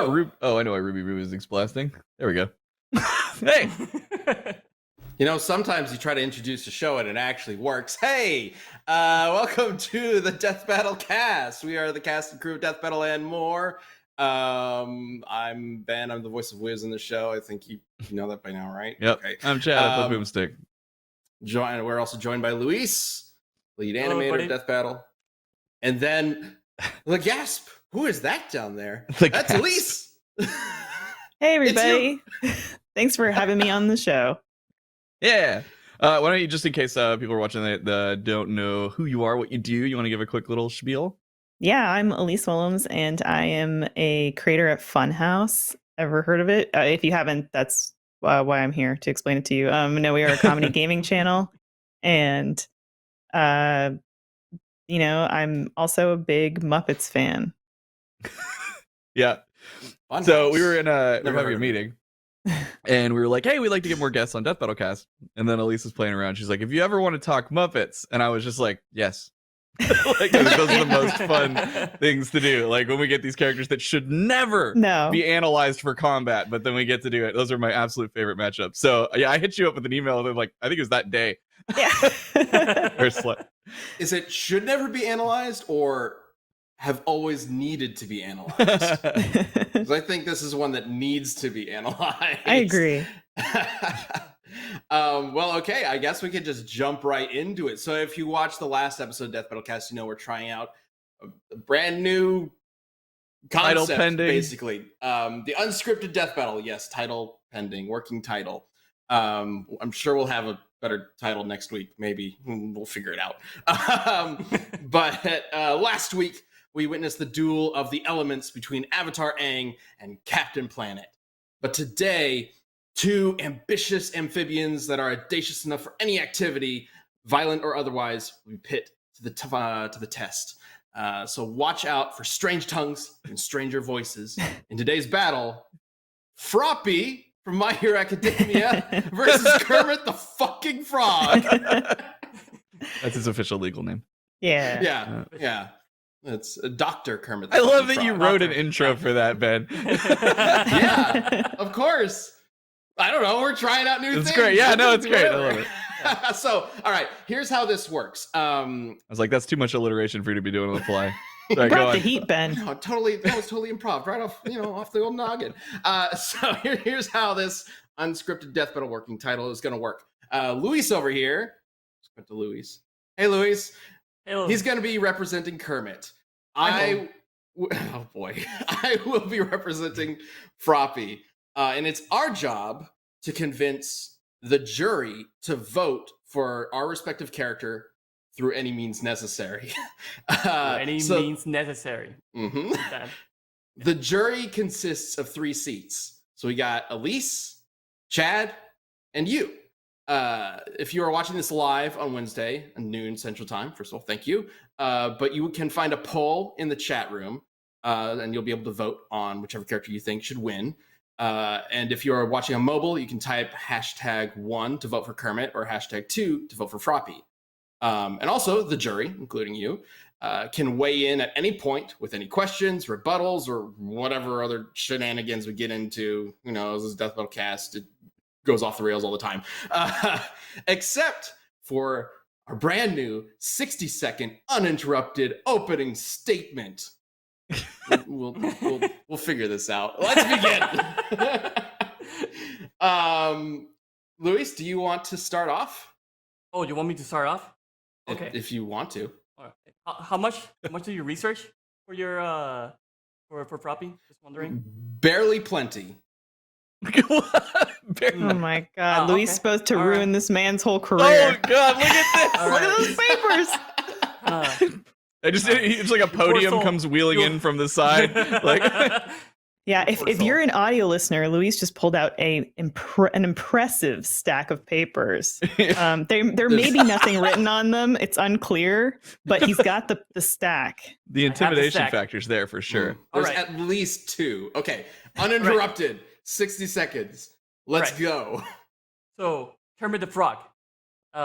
I know why Ruby Music's blasting. There we go. Hey! Sometimes you try to introduce a show and it actually works. Hey! Welcome to the Death Battle cast. We are the cast and crew of Death Battle and more. I'm Ben. I'm the voice of Wiz in the show. I think you know that by now, right? Yep. Okay. I'm Chad. I play Boomstick. We're also joined by Louise, lead animator of Death Battle. And then the gasp. Who is that down there? That's Elyse. Hey, everybody. Thanks for having me on the show. Yeah. Why don't you, just in case people are watching that don't know who you are, what you do, you want to give a quick little spiel? Yeah, I'm Elyse Willems, and I am a creator at Funhaus. Ever heard of it? If you haven't, that's why I'm here to explain it to you. No, we are a comedy gaming channel, and I'm also a big Muppets fan. Yeah. Funhaus. So we were having a meeting. And we were like, hey, we'd like to get more guests on Death Battle Cast. And then Elyse was playing around. She's like, if you ever want to talk Muppets. And I was just like, yes. Like, those are the most fun things to do. Like when we get these characters that should never be analyzed for combat, but then we get to do it. Those are my absolute favorite matchups. So yeah, I hit you up with an email and like, I think it was that day. Yeah. Is it should never be analyzed or have always needed to be analyzed? Because I think this is one that needs to be analyzed. I agree. Well, okay, I guess we could just jump right into it. So if you watched the last episode of Death Battle Cast, we're trying out a brand new concept, title pending. Basically. The unscripted Death Battle, yes, title pending, working title. I'm sure we'll have a better title next week, maybe. We'll figure it out. But last week, we witnessed the duel of the elements between Avatar Aang and Captain Planet. But today, two ambitious amphibians that are audacious enough for any activity, violent or otherwise, we pit to the test. So watch out for strange tongues and stranger voices. In today's battle, Froppy from My Hero Academia versus Kermit the fucking Frog. That's his official legal name. Yeah. Yeah. It's Dr. Kermit. I love that you wrote an intro for that, Ben. Yeah, of course. I don't know. We're trying out new things. It's great. Yeah, no, it's great. I love it. So, all right, here's how this works. I was like, that's too much alliteration for you to be doing on the fly. Sorry, brought the heat, Ben. No, totally. That was totally improv, right off the old noggin. So here's how this unscripted Death Battle working title is going to work. Louise over here. Let's go to Louise. Hey, Louise. Hello. He's going to be representing Kermit. I will be representing Frappy. And it's our job to convince the jury to vote for our respective character through any means necessary. Means necessary. Mm-hmm. The jury consists of 3 seats. So we got Elyse, Chad, and you. If you are watching this live on Wednesday at noon Central Time, first of all, thank you. But you can find a poll in the chat room, and you'll be able to vote on whichever character you think should win. And if you are watching on mobile, you can type #1 to vote for Kermit or #2 to vote for Froppy. And also the jury, including you, can weigh in at any point with any questions, rebuttals, or whatever other shenanigans we get into. This is Death Battle Cast. It goes off the rails all the time, except for our brand new 60-second uninterrupted opening statement. We'll figure this out. Let's begin. Louise, do you want to start off? Oh, you want me to start off? Okay, if you want to. All right. How much do you research for your for Frappy? Just wondering. Barely plenty. Oh my God, Louise supposed to ruin this man's whole career. Oh God, look at this! Look at those papers. It's like a podium comes wheeling in from the side. Like, yeah, if you're an audio listener, Louise just pulled out an impressive stack of papers. There may be nothing written on them; it's unclear, but he's got the stack. The intimidation factor's there for sure. There's at least 2. Okay, uninterrupted. 60 seconds. Let's go. So, Kermit the Frog.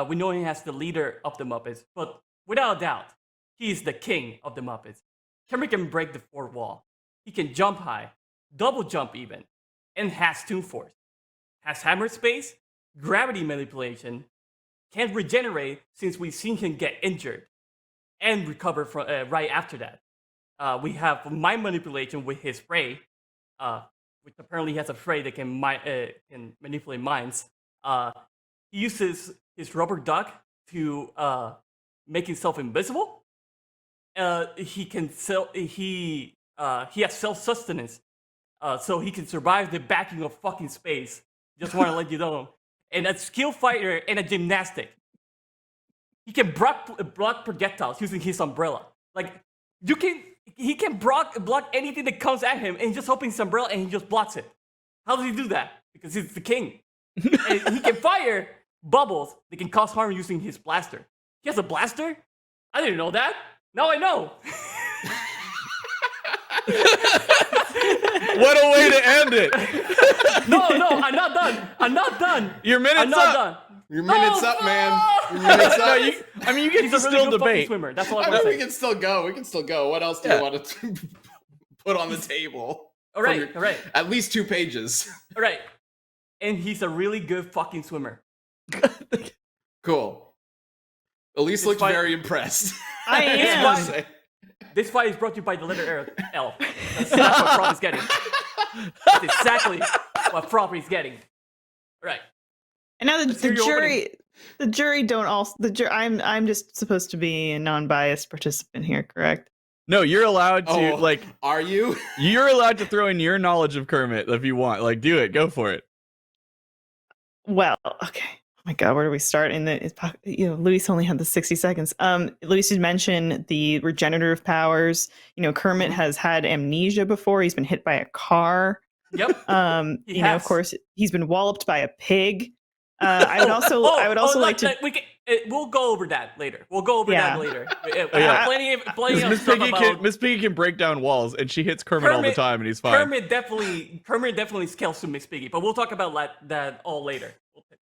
We know he has the leader of the Muppets, but without a doubt, he is the king of the Muppets. Kermit can break the fourth wall. He can jump high, double jump even, and has Toon Force. Has hammer space, gravity manipulation, can regenerate since we've seen him get injured, and recover from right after that. We have mind manipulation with his spray, which apparently has a spray that can manipulate minds. He uses his rubber duck to make himself invisible. He has self-sustenance, so he can survive the backing of fucking space. Just want to let you know. And a skill fighter and a gymnastic. He can block projectiles using his umbrella. Like he can block anything that comes at him, and he just opens his umbrella and he just blocks it. How does he do that? Because he's the king. And he can fire bubbles that can cause harm using his blaster. He has a blaster? I didn't know that. Now I know. What a way to end it! No, I'm not done. I'm not done. Your minute's I'm not up. done. Your minute's up, man. Your minute's No, up. you get He's to a really still good fucking debate. swimmer. That's all I I'm mean, gonna we say. can still go. We can still go. What else do Yeah. you want to put on the table? All right. At least 2 pages. All right. And he's a really good fucking swimmer. Cool. Elyse looked fight- very impressed. I It's am. fine. This fight is brought to you by the letter L. That's what Froppy's getting. That's exactly what Froppy's getting. Right. And now Let's the hear your jury don't also I'm just supposed to be a non-biased participant here, correct? No, you're allowed to Oh. Are you? You're allowed to throw in your knowledge of Kermit if you want. Like, do it. Go for it. Well, okay. Oh my God, where do we start? Luis only had the 60 seconds. Luis, you mentioned the regenerative powers. Kermit has had amnesia before. He's been hit by a car. Yep. He of has. course, he's been walloped by a pig. I would also like to. We'll go over that later. We'll go over that later. We have Yeah. plenty of Miss stuff Piggy about Miss Piggy can break down walls, and she hits Kermit all the time, and he's fine. Kermit definitely scales to Miss Piggy, but we'll talk about that all later.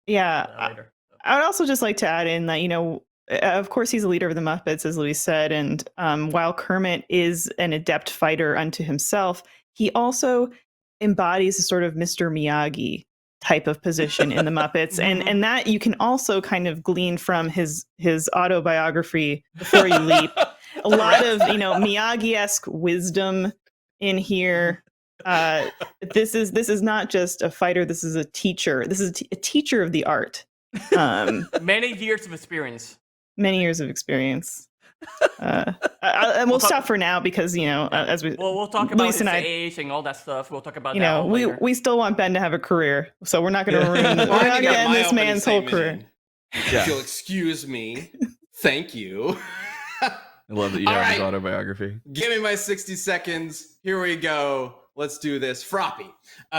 Later. I would also just like to add in that, of course, he's a leader of the Muppets, as Luis said. And while Kermit is an adept fighter unto himself, he also embodies a sort of Mr. Miyagi type of position in the Muppets. and that you can also kind of glean from his autobiography, Before You Leap. A lot of, Miyagi-esque wisdom in here. This is not just a fighter. This is a teacher. This is a teacher of the art. Many years of experience. Many years of experience. And we'll stop for now because as we'll talk about Luis his and I, age and all that stuff. We'll talk about that all we later. we still want Ben to have a career, so we're not going to ruin. Well, We're I not think going to I end my this opening man's whole statement career. in. Yeah. If you'll excuse me. Thank you. I love that you All have his right. autobiography. Give me my 60 seconds. Here we go. Let's do this. Froppy.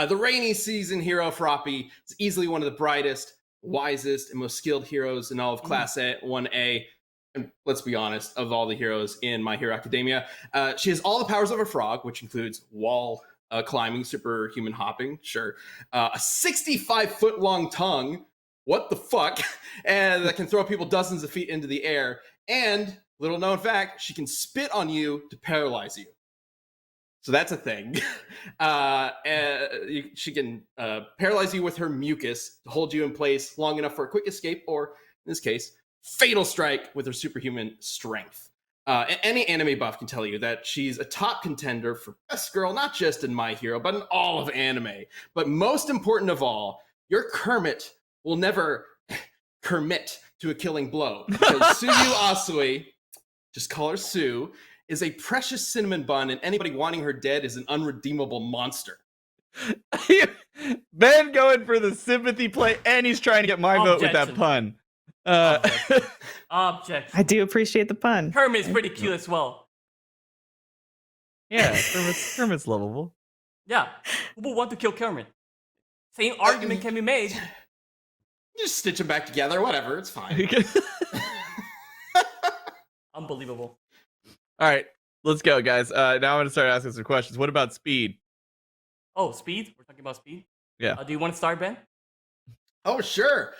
The rainy season hero Froppy is easily one of the brightest, wisest, and most skilled heroes in all of Class 1A. And let's be honest, of all the heroes in My Hero Academia. She has all the powers of a frog, which includes wall climbing, superhuman hopping, sure. A 65-foot long tongue. What the fuck? And that can throw people dozens of feet into the air. And, little known fact, she can spit on you to paralyze you. So that's a thing. She can paralyze you with her mucus to hold you in place long enough for a quick escape, or in this case, fatal strike with her superhuman strength. Any anime buff can tell you that she's a top contender for best girl, not just in My Hero, but in all of anime. But most important of all, your Kermit will never Kermit to a killing blow. Because Suyu Asui, just call her Sue, is a precious cinnamon bun, and anybody wanting her dead is an unredeemable monster. Ben going for the sympathy play, and he's trying to get my vote with that Objection. pun. Object. I do appreciate the pun. Kermit's pretty cute as well. Yeah, Kermit's lovable. Yeah. Who would want to kill Kermit? Same argument can be made. Just stitch them back together, whatever, it's fine. Unbelievable. All right, let's go, guys. Now I'm going to start asking some questions. What about speed? Oh, speed? We're talking about speed? Yeah. Do you want to start, Ben? Oh, sure.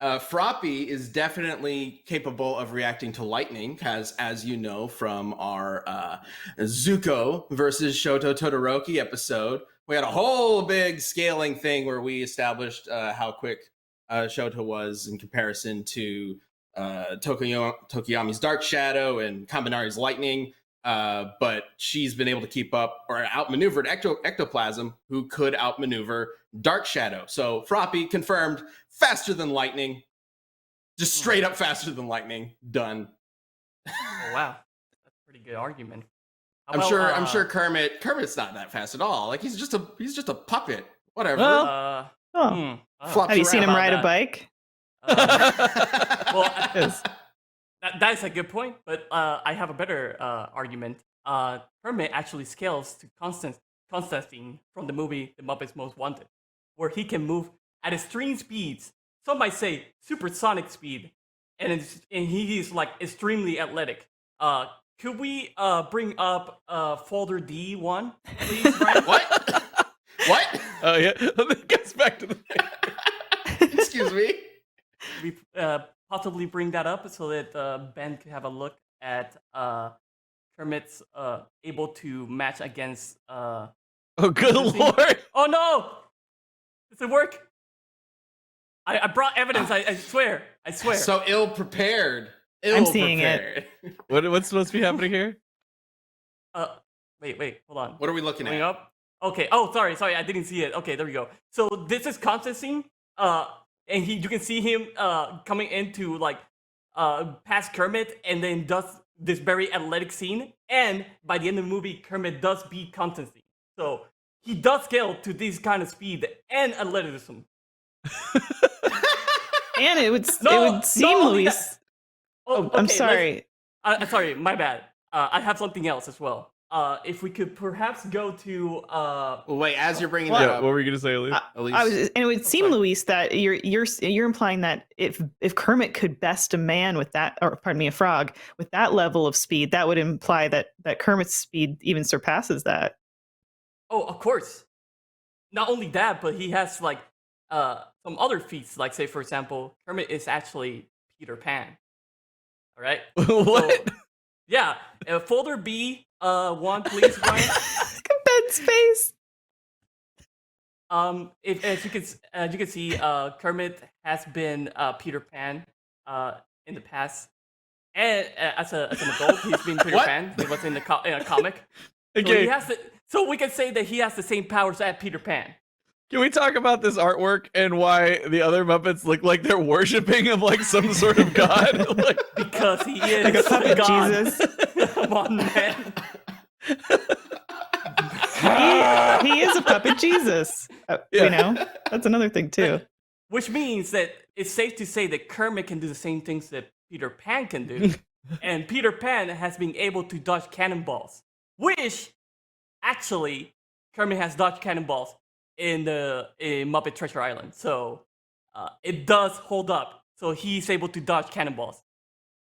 Froppy is definitely capable of reacting to lightning, as you know from our Zuko versus Shoto Todoroki episode. We had a whole big scaling thing where we established how quick Shoto was in comparison to Tokiyami's Dark Shadow and Kaminari's Lightning. But she's been able to keep up or outmaneuvered Ectoplasm, who could outmaneuver Dark Shadow. So Froppy confirmed faster than lightning, just straight up faster than lightning. Done. Oh, wow, that's a pretty good argument. How I'm about, sure Kermit's not that fast at all. Like he's just a puppet. Whatever. Well, Flops have you seen him around. ride a that. bike? Well, Yes. that's a good point, but I have a better argument. Kermit actually scales to Constantine from the movie The Muppets Most Wanted, where he can move at extreme speeds. Some might say supersonic speed, and he is like extremely athletic. Could we bring up folder D1, please, Brian? What? What? Oh yeah, it gets back to the. Excuse me. We possibly bring that up so that Ben can have a look at Kermit's able to match against. Oh good Lucy? lord! Oh no! Does it work? I brought evidence. I swear. I swear. So ill prepared. I'm seeing it. What's supposed to be happening here? Wait. Hold on. What are we looking Going at? up. Okay. Oh, sorry. I didn't see it. Okay, there we go. So this is Constantine. And you can see him coming into like past Kermit, and then does this very athletic scene. And by the end of the movie, Kermit does beat Constantine. So he does scale to this kind of speed and athleticism. And it would No, seem, not only Luis. that- Oh, I'm okay, sorry. sorry, my bad. I have something else as well. If we could perhaps go to Well, wait, as you're bringing Yeah, that what up, were you gonna say, Elise? Elise, I was, and it would seem, sorry. Luis, that you're implying that if Kermit could best a man with that, or pardon me, a frog with that level of speed, that would imply that Kermit's speed even surpasses that. Oh, of course. Not only that, but he has like some other feats. Like, say, for example, Kermit is actually Peter Pan. All right. What? So, yeah. Folder B, one, please, Brian. Ben's face. As you can see, Kermit has been Peter Pan in the past, and as an adult, he's been Peter What? Pan. He was in a comic. So, Okay, so we can say that he has the same powers as Peter Pan. can we talk about this artwork and why the other Muppets look like they're worshiping of like some sort of god? Like, Because he is Like a puppet God. Jesus. Come on, man. He is a puppet Jesus. Yeah. You know, that's another thing too. Which means that it's safe to say that Kermit can do the same things that Peter Pan can do. And Peter Pan has been able to dodge cannonballs. Which, actually, Kermit has dodged cannonballs in Muppet Treasure Island. So, it does hold up. So he's able to dodge cannonballs.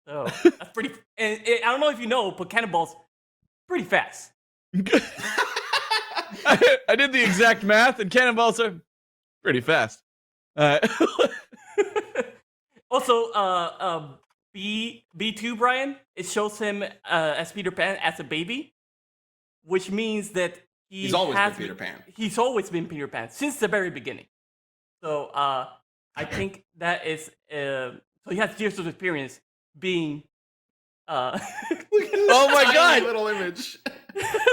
So, that's pretty... And I don't know if you know, but cannonballs, pretty fast. I did the exact math, and cannonballs are pretty fast. Also, B2, Brian, it shows him as Peter Pan as a baby, which means that he's always been Peter Pan. He's always been Peter Pan since the very beginning. So I think that is so he has years of experience being Look at this Oh my tiny God. little image.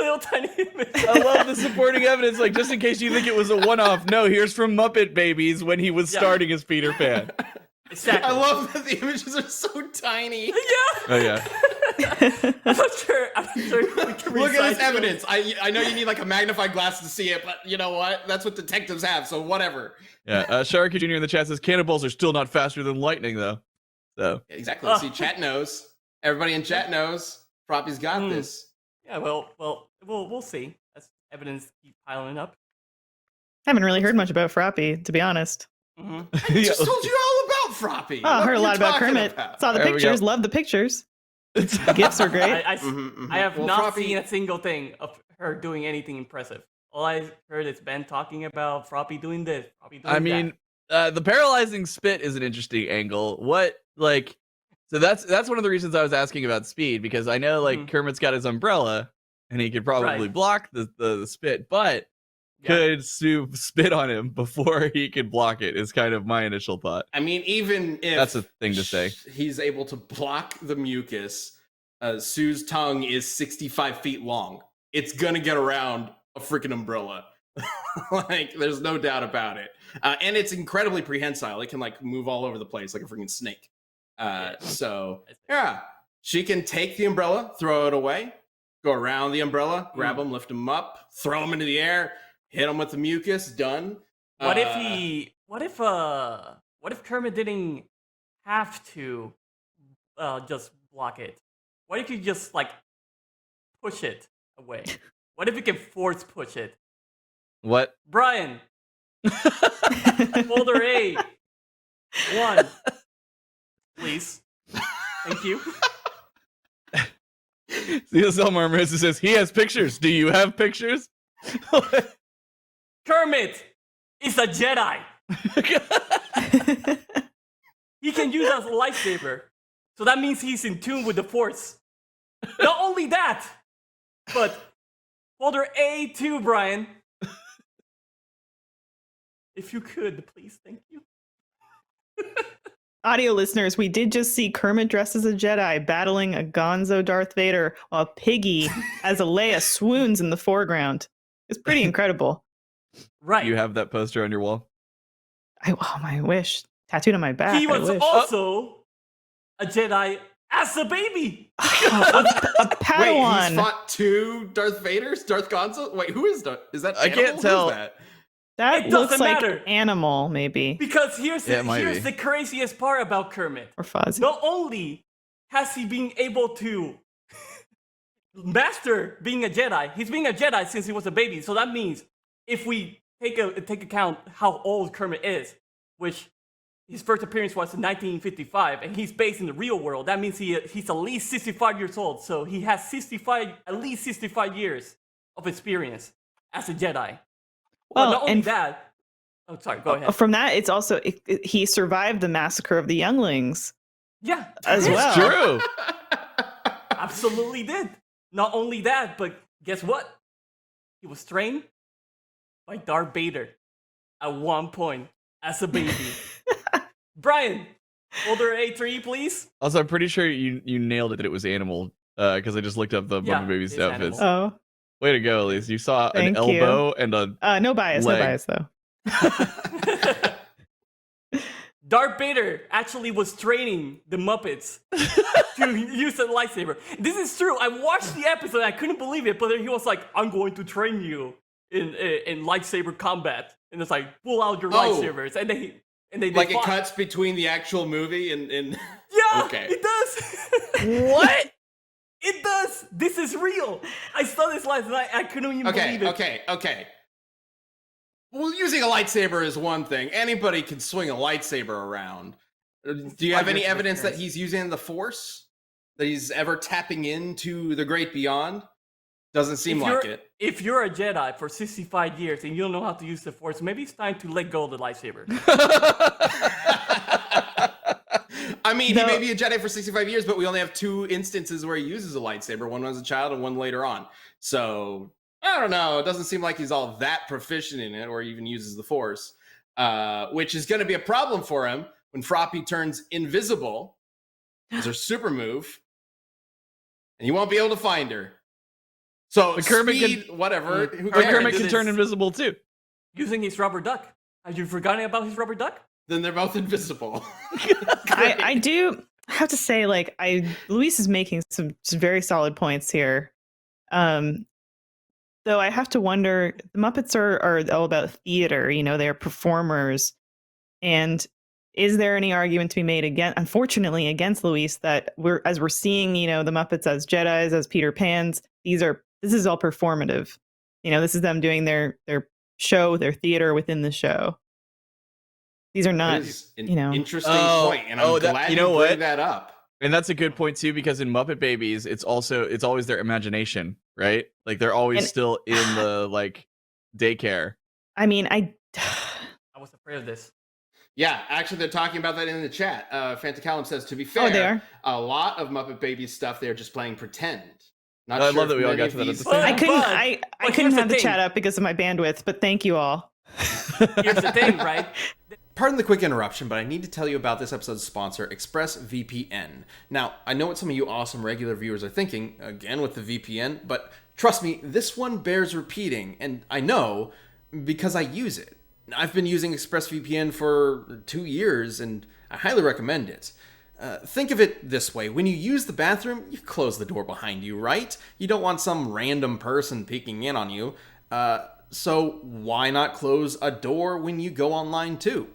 little tiny image. I love the supporting evidence. Like, just in case you think it was a one-off, no, here's from Muppet Babies when he was Yeah. starting as Peter Pan. Exactly. I love that the images are so tiny. Yeah. Oh yeah. I'm not sure. We can Look at this resize evidence. I know you need like a magnifying glass to see it, but you know what? That's what detectives have, so whatever. Yeah. Sharky Jr. in the chat says cannonballs are still not faster than lightning, though. So Exactly. See, chat knows. Everybody in chat knows. Froppy's got this. Yeah. Well, we'll see. As evidence keep piling up. Haven't really heard much about Frappy, to be honest. Mm-hmm. I just told you all about Froppy. Oh, I What heard are a you lot about talking Kermit. about? Saw the There we pictures. go. Love the pictures. The gifts are great. I have Well, not Froppy- seen a single thing of her doing anything impressive. All I heard is Ben talking about Froppy doing this. Froppy doing I mean, The paralyzing spit is an interesting angle. So that's one of the reasons I was asking about speed, because I know like Kermit's got his umbrella and he could probably block the spit, but could Sue spit on him before he could block it is kind of my initial thought. I mean, even if that's a thing to say, he's able to block the mucus. Sue's tongue is 65 feet long. It's gonna get around a freaking umbrella. Like, there's no doubt about it. And it's incredibly prehensile. It can like move all over the place like a freaking snake. So yeah, she can take the umbrella, throw it away, go around the umbrella, grab him, lift him up, throw him into the air, hit him with the mucus. Done. What if Kermit didn't have to just block it? What if you just like push it away? What if you can force push it? What? Brian, folder A, 1, please. Thank you. Theo Selmar Marissa says he has pictures. Do you have pictures? Kermit is a Jedi. He can use as a lightsaber, so that means he's in tune with the Force. Not only that, but folder A2, Brian. If you could, please, thank you. Audio listeners, we did just see Kermit dressed as a Jedi battling a Gonzo Darth Vader while Piggy as a Leia swoons in the foreground. It's pretty incredible. Right. You have that poster on your wall? I wish. Tattooed on my back. He was also a Jedi as a baby. a Padawan. Wait, he's fought 2 Darth Vaders? Darth Gonzo? Wait, who is that? Is that I can't tell. Who is that? That It looks doesn't like matter. Animal, maybe. Because here's Yeah, it might be. the craziest part about Kermit. Or Fuzzy. Not only has he been able to master being a Jedi, he's been a Jedi since he was a baby. So that means if we take account how old Kermit is, which his first appearance was in 1955, and he's based in the real world, that means he's at least 65 years old. So he has at least 65 years of experience as a Jedi. Well, not only that. Oh, sorry. Go ahead. From that, it's also he survived the massacre of the younglings. Yeah, as It's well. true. Absolutely did. Not only that, but guess what? He was trained by Darth Vader at one point as a baby. Brian, folder A3, please. Also, I'm pretty sure you nailed it that it was animal, because I just looked up the Muppet Babies it's outfits. Oh, Way to go, Elyse. You saw Thank an you. elbow and a no bias, leg. no bias though. Darth Vader actually was training the Muppets to use a lightsaber. This is true. I watched the episode. I couldn't believe it, but then he was like, "I'm going to train you in lightsaber combat," and it's like, "Pull out your lightsabers," and they Like fought. it cuts between the actual movie and Yeah, Okay. it does. What? It does. This is real. I saw this last night. I couldn't even believe it. Okay. Well, using a lightsaber is one thing. Anybody can swing a lightsaber around. Do you have any evidence that he's using the Force? That he's ever tapping into the great beyond? Doesn't seem like it. If you're a Jedi for 65 years and you don't know how to use the Force, maybe it's time to let go of the lightsaber. I mean, he may be a Jedi for 65 years, but we only have 2 instances where he uses a lightsaber. One was a child and one later on. So, I don't know. It doesn't seem like he's all that proficient in it or even uses the Force, which is going to be a problem for him when Froppy turns invisible as her super move, and he won't be able to find her. So, But Kermit speed, whatever. Who But cares? Kermit can turn invisible too. Using his rubber duck. Have you forgotten about his rubber duck? Then they're both invisible. I do have to say, like, Luis is making some very solid points here. Though I have to wonder, the Muppets are all about theater, they're performers. And is there any argument to be made unfortunately, against Luis that we're seeing, the Muppets as Jedis, as Peter Pans, this is all performative. This is them doing their show, their theater within the show. These are not, That is an interesting Oh, point, and I'm glad you know you what? bring that up. And that's a good point too, because in Muppet Babies, it's always their imagination, right? Like they're always still in the like daycare. I mean, I was afraid of this. Yeah, actually, they're talking about that in the chat. Fanticallum says, to be fair, they are? a lot of Muppet Babies stuff, they're just playing pretend. Not I sure love that if we all many got of to that at these- the same I time. couldn't. But- I but couldn't here's have the the chat thing. up because of my bandwidth. But thank you all. Here's the thing, right? Pardon the quick interruption, but I need to tell you about this episode's sponsor, ExpressVPN. Now, I know what some of you awesome regular viewers are thinking, again with the VPN, but trust me, this one bears repeating, and I know because I use it. I've been using ExpressVPN for 2 years, and I highly recommend it. Think of it this way. When you use the bathroom, you close the door behind you, right? You don't want some random person peeking in on you. So why not close a door when you go online too?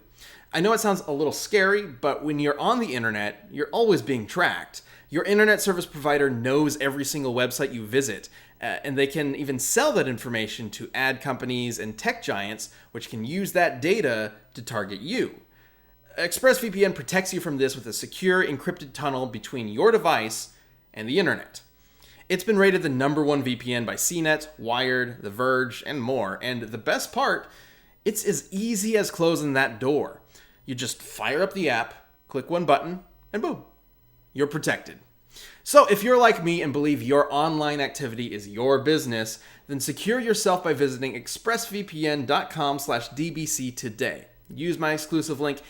I know it sounds a little scary, but when you're on the internet, you're always being tracked. Your internet service provider knows every single website you visit, and they can even sell that information to ad companies and tech giants, which can use that data to target you. ExpressVPN protects you from this with a secure encrypted tunnel between your device and the internet. It's been rated the #1 VPN by CNET, Wired, The Verge, and more. And the best part, it's as easy as closing that door. You just fire up the app, click one button, and boom, you're protected. So if you're like me and believe your online activity is your business, then secure yourself by visiting expressvpn.com/dbc today. Use my exclusive link,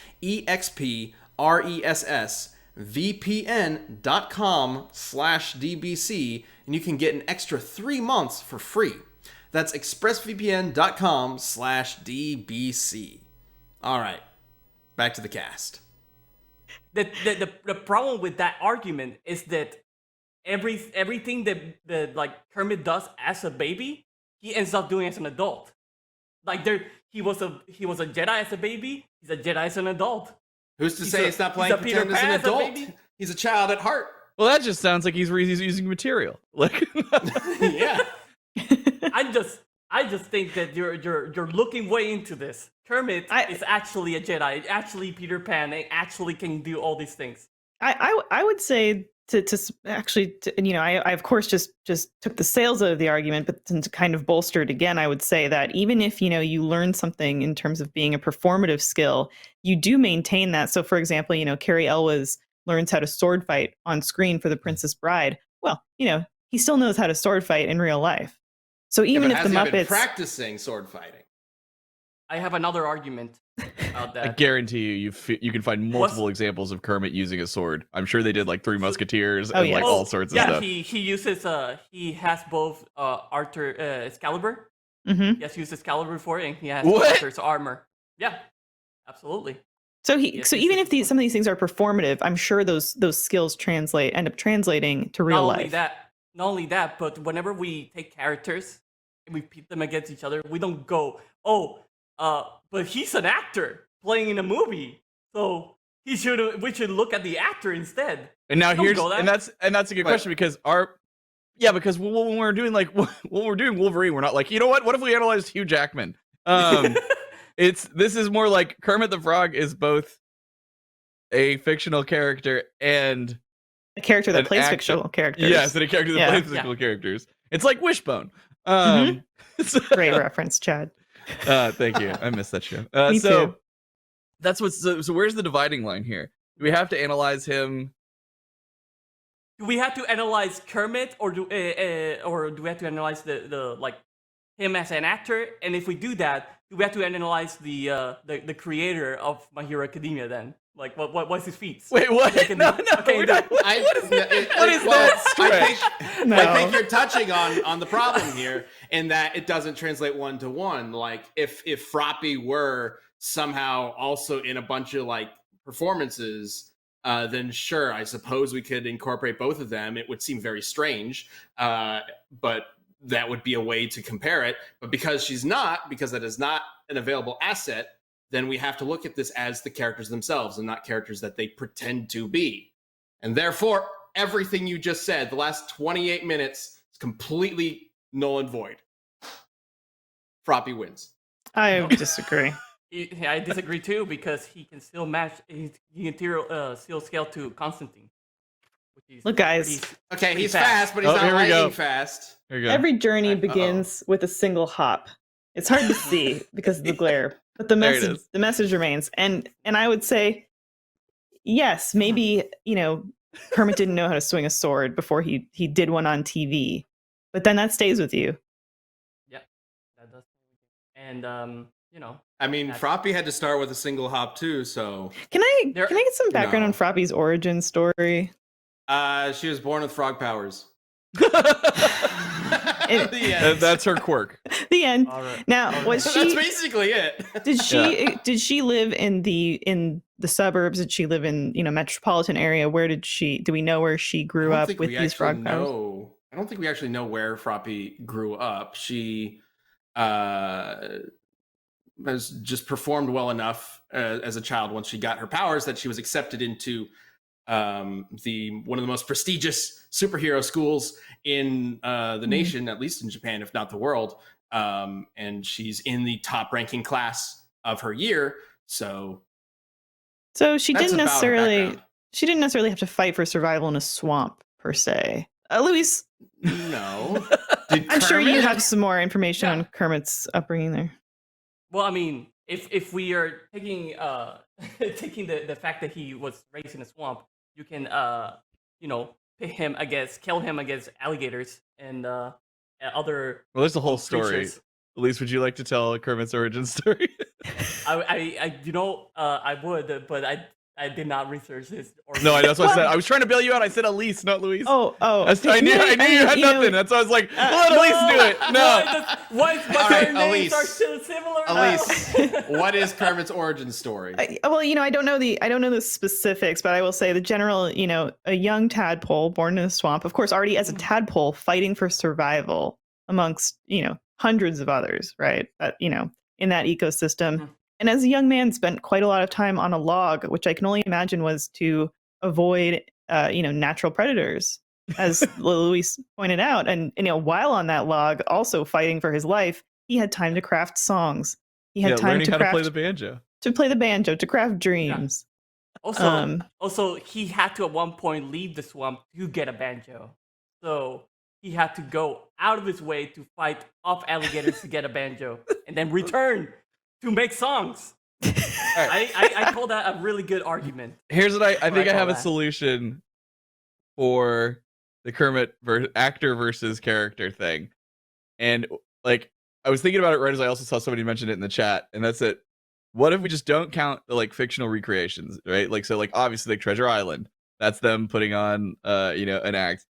expressvpn.com/dbc, and you can get an extra 3 months for free. That's expressvpn.com/dbc. All right, back to the cast. The problem with that argument is that everything that like Kermit does as a baby, he ends up doing as an adult. Like he was a Jedi as a baby. He's a Jedi as an adult. Who's to He's say a- it's not he's playing a Peter pretend as an Pan as a adult? baby? He's a child at heart. Well, that just sounds like he's using material. Like, Yeah. I just think that you're looking way into this. Kermit is actually a Jedi, actually Peter Pan, and actually can do all these things. I would say to actually, I of course just took the sales out of the argument, but to kind of bolster it again, I would say that even if, you learn something in terms of being a performative skill, you do maintain that. So for example, Carrie Elwes learns how to sword fight on screen for The Princess Bride. Well, he still knows how to sword fight in real life. So even if the Muppets been Muppets practicing sword fighting. I have another argument about I that. guarantee you can find multiple examples of Kermit using a sword. I'm sure they did like Three Musketeers Oh, and yeah. like all sorts of yeah, stuff. he uses he has both Arthur Excalibur. Mhm. He has used Excalibur before, and he has What? Arthur's armor. Yeah, absolutely. So Yes, even yes, if some of these things are performative, I'm sure those skills end up translating to real life. Not only that, but whenever we take characters and we pit them against each other, we don't go, but he's an actor playing in a movie, so we should look at the actor instead. And now Don't here's go that. and that's a good But- question because because when we're doing when we're doing Wolverine, we're not like, you know what if we analyzed Hugh Jackman? This is more like Kermit the Frog is both a fictional character and A character that an plays actor. fictional characters. Yes, and a character that Yeah. plays fictional characters. It's like Wishbone. Great reference, Chad. Thank you. I missed that show. Me So too. that's so where's the dividing line here? Do we have to analyze him? Do we have to analyze Kermit, or do we have to analyze the like him as an actor? And if we do that, do we have to analyze the creator of My Hero Academia then? Like what's his feats? Wait, what? Okay, No, okay, we're not. What is that stretch? No. I think you're touching on the problem here in that it doesn't translate 1-to-1. Like if Froppy were somehow also in a bunch of like performances, then sure, I suppose we could incorporate both of them. It would seem very strange, but that would be a way to compare it. But because she's not, because that is not an available asset, then we have to look at this as the characters themselves and not characters that they pretend to be. And therefore, everything you just said, the last 28 minutes, is completely null and void. Froppy wins. I disagree. I disagree too, because he can still match. He can still scale to Constantine. which is Look, guys. pretty- Okay, pretty he's fast, but he's not here we go. lightning fast. There you go. Every journey Uh-oh. begins with a single hop. It's hard to see because of the glare, But the There it message is. remains. And I would say, yes, maybe, Kermit didn't know how to swing a sword before he did one on TV. But then that stays with you. Yeah, that does. And I mean, Froppy had to start with a single hop too, so Can I get some background on Froppy's origin story? she was born with frog powers. That's her quirk. The end. All right. Now, was she? That's basically it. Did she live in the suburbs? Did she live in metropolitan area? Where did she? Do we know where she grew up with these frog powers? I don't think we actually know where Froppy grew up. She has just performed well enough as a child once she got her powers that she was accepted into one of the most prestigious superhero schools in the nation, at least in Japan, if not the world. And she's in the top ranking class of her year. So she didn't necessarily have to fight for survival in a swamp per se. Louise, no. I'm sure you have some more information on Kermit's upbringing there. Well, I mean, if we are taking taking the fact that he was raised in a swamp, you can kill him against alligators and other. Well, there's a whole creatures. story. Elyse, would you like to tell Kermit's origin story? I would, but I did not research this. No, that's what I said. I was trying to bail you out. I said Elyse, not Louise. Oh. I knew you had nothing. That's why I was like, let Elyse do it. No. What their names are so similar? Elyse, what is Kermit's origin story? I don't know the specifics, but I will say the general, a young tadpole born in a swamp, of course, already as a tadpole fighting for survival amongst, hundreds of others, right? In that ecosystem. Mm-hmm. And as a young man, spent quite a lot of time on a log, which I can only imagine was to avoid, natural predators, as Louise pointed out. And while on that log, also fighting for his life, he had time to craft songs. He had time to play the banjo, to craft dreams. Yeah. Also, he had to at one point leave the swamp to get a banjo. So he had to go out of his way to fight off alligators to get a banjo, and then return to make songs. Right. I call that a really good argument. Here's what I think I have a solution for the Kermit actor versus character thing. And I was thinking about it right as I also saw somebody mention it in the chat, and that's it. What if we just don't count the fictional recreations, right? Obviously Treasure Island, that's them putting on an act.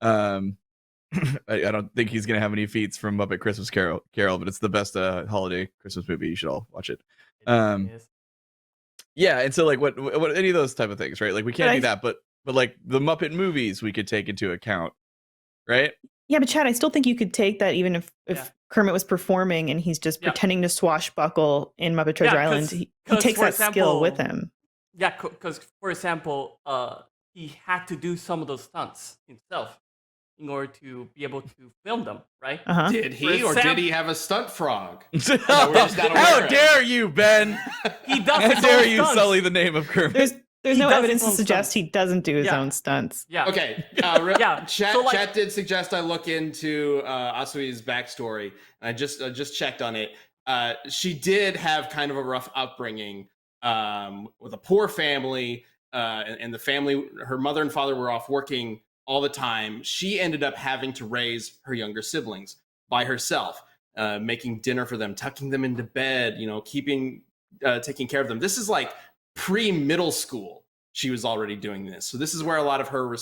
I don't think he's gonna have any feats from Muppet Christmas Carol, but it's the best holiday Christmas movie. You should all watch it. Yeah, and so what any of those type of things, right? We can't do that, but the Muppet movies we could take into account, right? Yeah, but Chad, I still think you could take that even if Kermit was performing and he's just pretending to swashbuckle in Muppet Treasure Island. He takes that skill with him. Yeah, because for example, he had to do some of those stunts himself in order to be able to film them, right? Uh-huh. Did he, or did he have a stunt frog? How dare you, Ben? He does. How dare you sully the name of Kermit? There's no evidence to suggest he doesn't do his own stunts. Yeah. Okay. Chat did suggest I look into Asui's backstory. And I just checked on it. She did have kind of a rough upbringing with a poor family, and the family, her mother and father were off working all the time. She ended up having to raise her younger siblings by herself, making dinner for them, tucking them into bed, taking care of them. This is pre-middle school. She was already doing this. So this is where a lot of her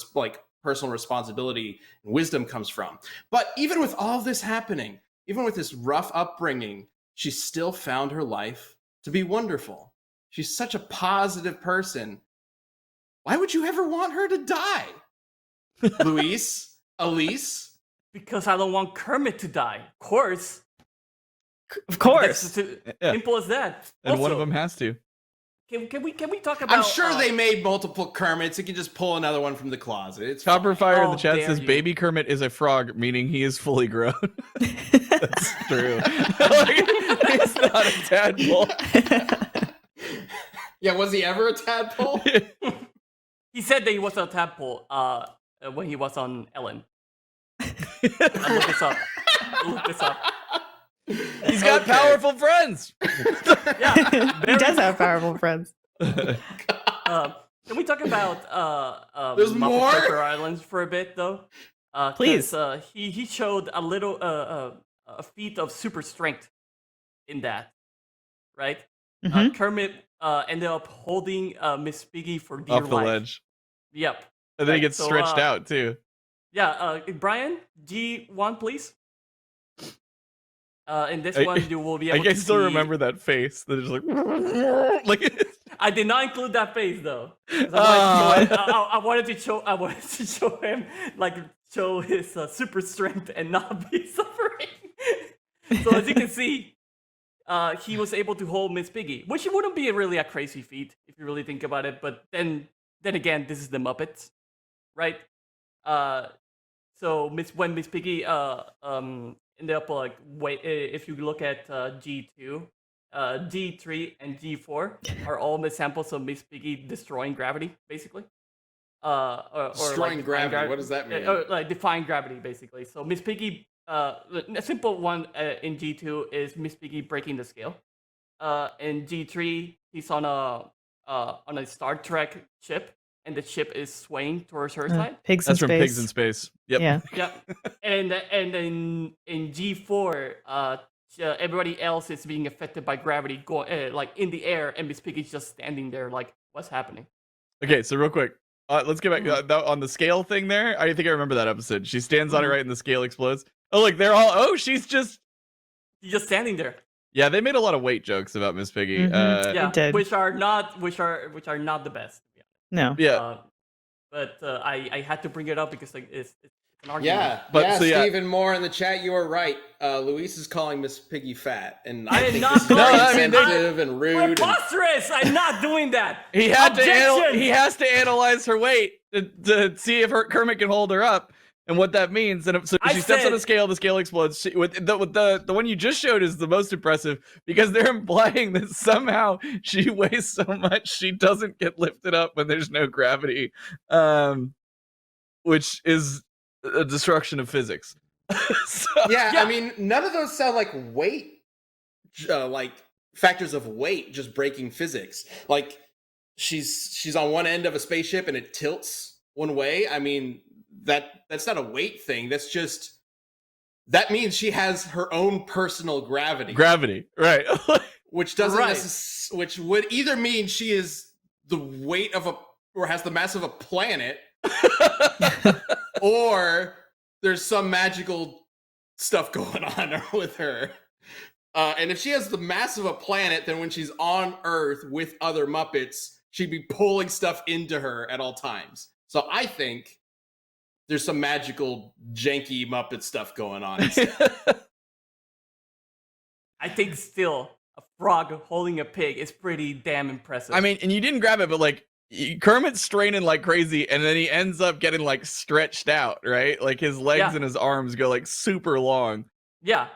personal responsibility and wisdom comes from. But even with all of this happening, even with this rough upbringing, she still found her life to be wonderful. She's such a positive person. Why would you ever want her to die? Elyse? Because I don't want Kermit to die. Of course. Simple as that. And also, one of them has to. Can we talk about? I'm sure they made multiple Kermits. You can just pull another one from the closet. It's Copper Fire in the chat says baby Kermit is a frog, meaning he is fully grown. That's true. He's not a tadpole. Yeah, was he ever a tadpole? He said that he was a tadpole when he was on Ellen. I looked this up. He's got Okay. powerful friends. Yeah, He does have powerful friends. Can we talk about There's Muppet more? Treasure Islands for a bit, though? 'Cause, Please. He showed a little a feat of super strength in that, right? Mhm. Kermit ended up holding Miss Piggy for dear Off the life. ledge. Yep. And then he Right, gets so, stretched out too. Yeah, Brian, G1, please. In this I- one, you will be I able can to still see... remember that face. That is like, like I did not include that face though. 'Cause I wanted to show him, like, show his super strength and not be suffering. So as you can see, he was able to hold Miss Piggy, which wouldn't be really a crazy feat if you really think about it. But then again, this is the Muppets, right? So when Miss Piggy ended up like if you look at G2, G3 and G4 are all examples of Miss Piggy destroying gravity, basically. Or Destroying like gravity. What does that mean? Like defying gravity, basically. So Miss Piggy, a simple one in G2 is Miss Piggy breaking the scale. In G3, he's on a Star Trek ship, and the ship is swaying towards her side. Pigs that's in from space. Pigs in Space. Yep. Yeah. Yeah, and in G4, everybody else is being affected by gravity, going like in the air, and Miss Piggy's just standing there, like, what's happening? Okay, so real quick, let's get back on the scale thing there. I think I remember that episode. She stands on it right, and the scale explodes. Oh, look, they're all. Oh, she's just standing there. Yeah, they made a lot of weight jokes about Miss Piggy. Mhm. Yeah, did. which are not the best. No. Yeah, But I had to bring it up because like it's an argument. Yeah, But, yeah, so, yeah. Stephen Moore in the chat, you are right. Luis is calling Miss Piggy fat, and I I am think not this is calling very her fat. sensitive and rude. and- Preposterous! I'm not doing that. he had Objection! he has to analyze her weight to see if Kermit can hold her up and what that means. And so I she steps on said- the scale explodes. With the one you just showed is the most impressive because they're implying that somehow she weighs so much she doesn't get lifted up when there's no gravity, which is a destruction of physics. So, Yeah, Yeah. I mean, none of those sound like weight, like factors of weight, just breaking physics. Like she's on one end of a spaceship and it tilts one way. I mean, that's not a weight thing. That means she has her own personal gravity. gravity, right? Which doesn't Right. which would either mean she is the weight of or has the mass of a planet, or there's some magical stuff going on with her. And if she has the mass of a planet, then when she's on Earth with other Muppets, she'd be pulling stuff into her at all times. So I think there's some magical, janky Muppet stuff going on. I think still a frog holding a pig is pretty damn impressive. I mean, and you didn't grab it, but like Kermit's straining like crazy, and then he ends up getting like stretched out, right? Like his legs Yeah. and his arms go like super long, yeah.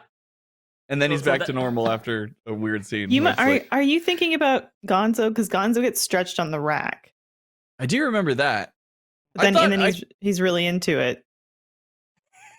and then he's So back that- to normal after a weird scene. You where it's like- are you thinking about Gonzo? Because Gonzo gets stretched on the rack, I do remember that. but then I and then thought he's really into it.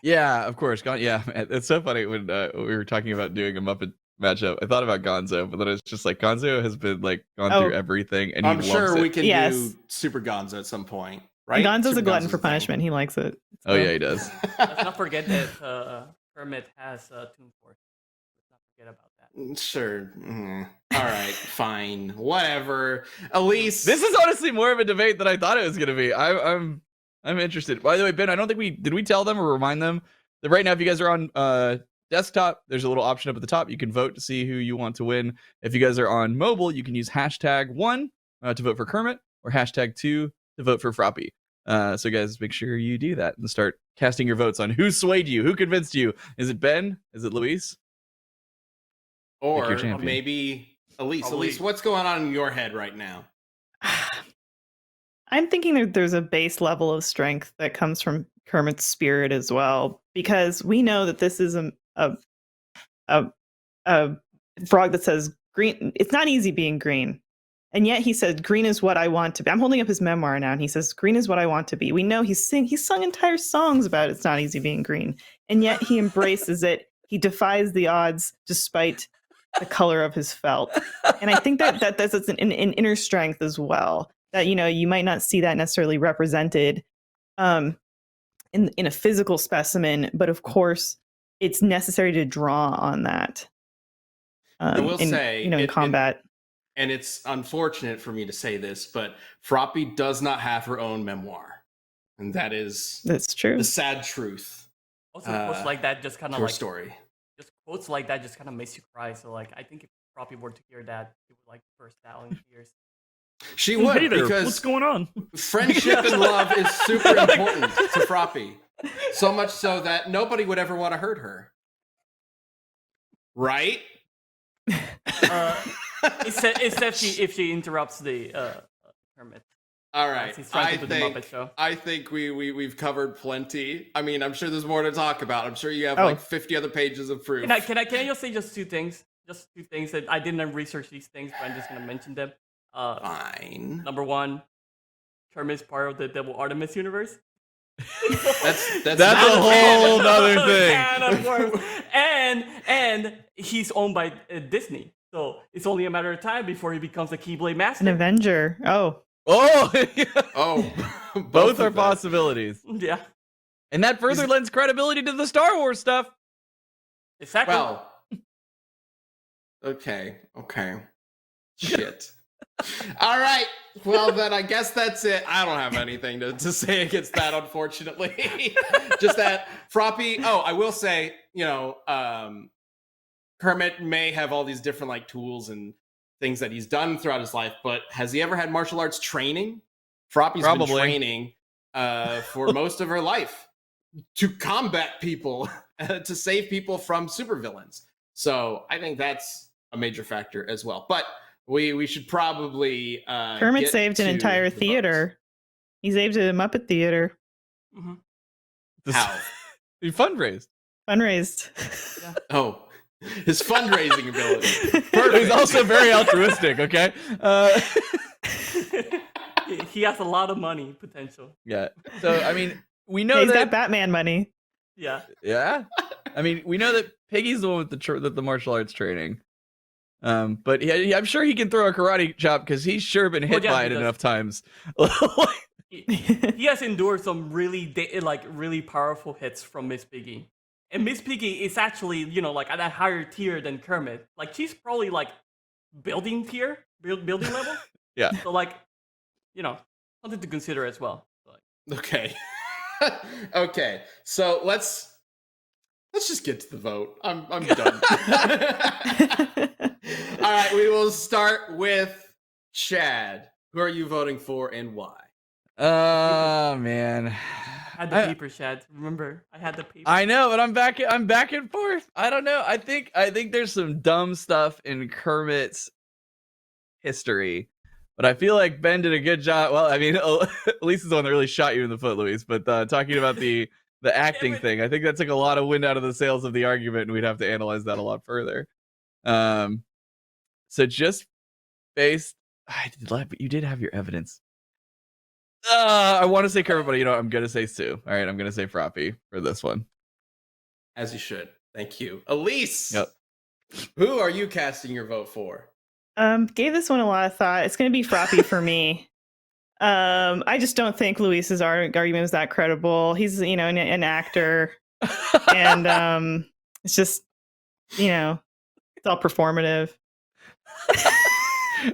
Yeah, of course. Yeah, it's so funny when we were talking about doing a Muppet matchup. I thought about Gonzo, but then it's just like Gonzo has been like gone through everything, and I'm he sure loves we it. can Yes. do Super Gonzo at some point, right? Gonzo's Super a glutton Gonzo's for a thing. punishment. He likes it. Oh yeah, he does. Let's not forget that Kermit has Toon Force. Let's not forget about that. Sure. All right, fine. Whatever. Elise. This is honestly more of a debate than I thought it was gonna be. I'm interested. By the way, Ben, I don't think did we tell them or remind them that right now, if you guys are on desktop, there's a little option up at the top. You can vote to see who you want to win. If you guys are on mobile, you can use #1 to vote for Kermit or #2 to vote for Frappy. So guys, make sure you do that and start casting your votes on who swayed you, who convinced you. Is it Ben? Is it Luis? or your champion. maybe Elise. Probably. Elise, what's going on in your head right now? I'm thinking there's a base level of strength that comes from Kermit's spirit as well, because we know that this is a frog that says green. It's not easy being green, and yet he said green is what I want to be. I'm holding up his memoir now, and he says green is what I want to be. We know he's sung entire songs about it's not easy being green, and yet he embraces it. He defies the odds despite the color of his felt. And I think that's an inner strength as well. That, you might not see that necessarily represented in a physical specimen, but of course it's necessary to draw on that. I will say, in combat. And it's unfortunate for me to say this, but Froppy does not have her own memoir. And that's true. The sad truth. Also, quotes like that just kind of her like story. Just quotes like that just kind of makes you cry. So like, I think if Froppy were to hear that, it would like burst out in tears. She would, Hey there, because what's going on? Friendship and love is super important to Froppy. So much so that nobody would ever want to hurt her. Right? Except if she interrupts the Kermit. All right. He's trying to do the Muppet Show. I think we've covered plenty. I mean, I'm sure there's more to talk about. I'm sure you have like 50 other pages of proof. Can I just say just two things? Just two things that I didn't research these things, but I'm just gonna mention them. Fine. Number one, Kermit is part of the Devil Artemis universe. That's a whole other thing. And of course, and he's owned by Disney, so it's only a matter of time before he becomes a Keyblade master. An Avenger. Oh, both are possibilities. Yeah, and that further lends credibility to the Star Wars stuff. Exactly. Well, okay. Shit. All right. Well, then I guess that's it. I don't have anything to say against that, unfortunately. Just that Froppy. Oh, I will say, Kermit may have all these different like tools and things that he's done throughout his life, but has he ever had martial arts training? Froppy's been training for most of her life to combat people, to save people from supervillains. So I think that's a major factor as well. But we should probably Kermit saved an entire theater. He saved a Muppet theater. Mm-hmm. How? He fundraised. Yeah. Oh, his fundraising ability. Perfect. He's also very altruistic. Okay. He has a lot of money potential. Yeah. So I mean, we know he's that got Batman money. Yeah. Yeah. I mean, we know that Piggy's the one with the martial arts training. But I'm sure he can throw a karate chop because he's sure been hit by it enough times. He has endured some really powerful hits from Miss Piggy. And Miss Piggy is actually, like at a higher tier than Kermit. Like she's probably like building level. Yeah. So like, something to consider as well. Okay. Okay. So let's just get to the vote. I'm done. All right, we will start with Chad. Who are you voting for and why? Man. I had the paper, Chad. Remember, I had the paper. I know, but I'm back and forth. I don't know. I think there's some dumb stuff in Kermit's history, but I feel like Ben did a good job. Well, I mean, Elyse is the one that really shot you in the foot, Luis. But talking about the acting thing, I think that took a lot of wind out of the sails of the argument, and we'd have to analyze that a lot further. So just based, you did have your evidence. I want to say Kermit, but I'm gonna say Sue. All right, I'm gonna say Frappy for this one. As you should. Thank you, Elyse. Yep. Who are you casting your vote for? Gave this one a lot of thought. It's gonna be Frappy for me. I just don't think Luis's argument was that credible. He's an actor, and it's just it's all performative.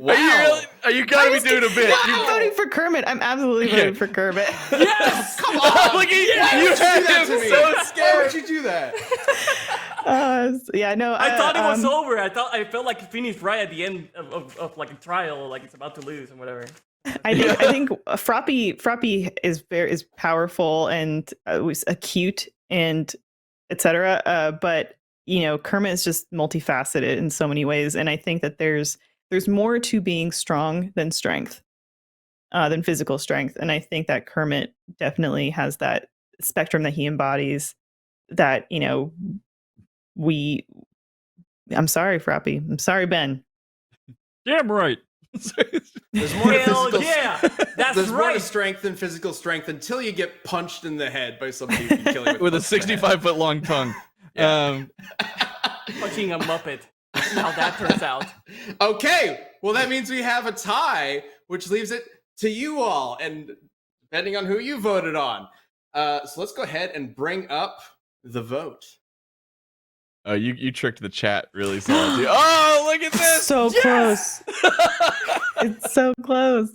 Wow. Are you gotta be doing a bit? I'm voting for Kermit. I'm absolutely voting for Kermit. Yes! Come on! Look at you had him so scared. Why would you do that? Yeah, no. I thought it was over. I felt like it finished right at the end of like a trial, like it's about to lose and whatever. I think Froppy is powerful and was acute and etc. But Kermit is just multifaceted in so many ways, and I think that there's more to being strong than strength, than physical strength, and I think that Kermit definitely has that spectrum that he embodies. That I'm sorry, Frappy. I'm sorry, Ben. Damn right. There's more to physical, that's there's right. more to strength than physical strength until you get punched in the head by somebody who can kill you with a 65-foot long tongue. Punching a Muppet. See how that turns out. Okay, well that means we have a tie, which leaves it to you all, and depending on who you voted on. So let's go ahead and bring up the vote. Oh, you tricked the chat really solidly. Oh, look at this! So Yes! close. It's so close.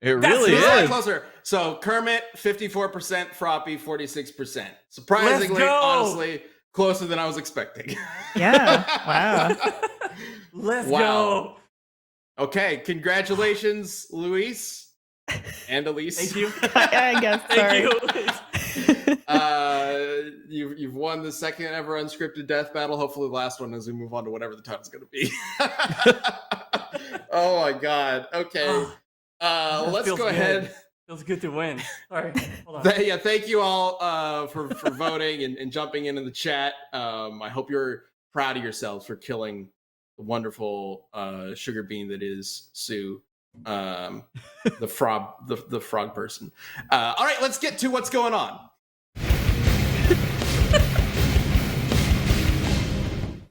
It That's really It's a lot is. closer. So Kermit 54%, Froppy 46%. Surprisingly, go! honestly, closer than I was expecting. Yeah. Wow. Let's Wow. go. Okay, congratulations, Luis and Elyse. Thank you. I guess. Sorry. Thank you. You've won the second ever unscripted death battle. Hopefully, the last one as we move on to whatever the title's going to be. Oh my god. Okay. That Let's feels go good. ahead. Feels good to win. Sorry. Hold on. Yeah, thank you all for voting and jumping in the chat. I hope you're proud of yourselves for killing the wonderful sugar bean that is Sue, the frog person. All right, let's get to what's going on.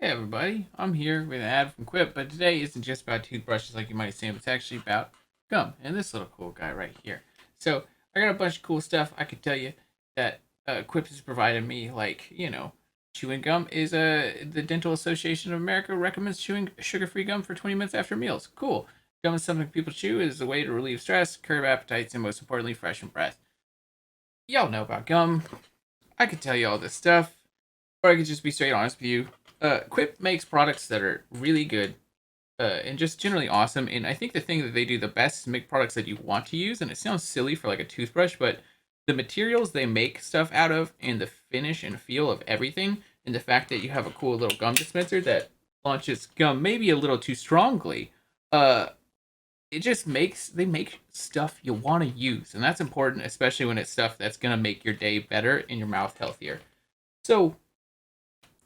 Hey everybody, I'm here with an ad from Quip, but today isn't just about toothbrushes like you might assume. It's actually about gum and this little cool guy right here. So I got a bunch of cool stuff. I could tell you that Quip has provided me, like, you know, chewing gum is the Dental Association of America recommends chewing sugar-free gum for 20 minutes after meals. Cool. Gum is something people chew. It is a way to relieve stress, curb appetites, and most importantly, freshen breath. Y'all know about gum. I could tell you all this stuff, or I could just be straight honest with you. Quip makes products that are really good and just generally awesome. And I think the thing that they do the best is make products that you want to use. And it sounds silly for like a toothbrush, but the materials they make stuff out of and the finish and feel of everything, and the fact that you have a cool little gum dispenser that launches gum maybe a little too strongly, it just they make stuff you want to use. And that's important, especially when it's stuff that's going to make your day better and your mouth healthier. So